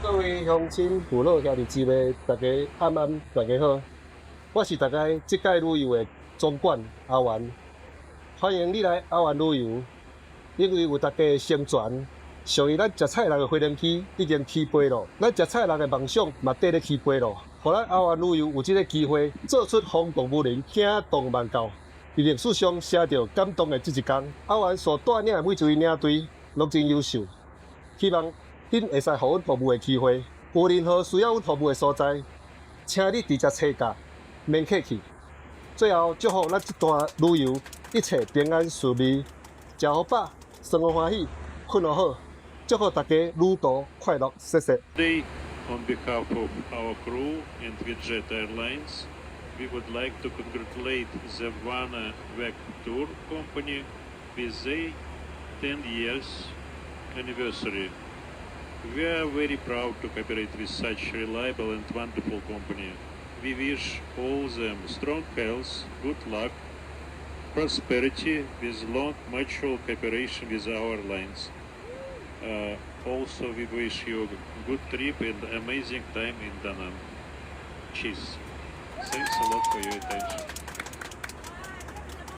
各位乡亲、父老兄弟姊妹，大家晚安，大家好。我是大家这届旅游的总管阿元，欢迎你来阿元旅游。因为有大家的宣传，所以咱食菜人的飞行器已经起飞了，咱食菜人的梦想嘛跟咧起飞了。互咱阿元旅游有这个机会，做出风动无人，惊动万教，伫历史上写着感动的这一天。阿元所带领的每一位领队拢真优秀，希望恁会使互阮服务的机会。有任何需要阮服务的所在，请你直接请假，免客气。最后，祝福咱这段旅游一切平安顺利，食好饱，生活欢喜，困好好。祝福大家旅途快乐，谢谢。Today, on behalf of our crew and Vietjet Airlines, we would like to congratulate the Vanna Vec Tour Company with their 10 years anniversary. We are very proud to cooperate with such reliable and wonderful company. We wish all them strong health, good luck, prosperity with long mutual cooperation with our airlines. Also, we wish you a good trip and amazing time in Da Nang. Cheers. Thanks a lot for your attention.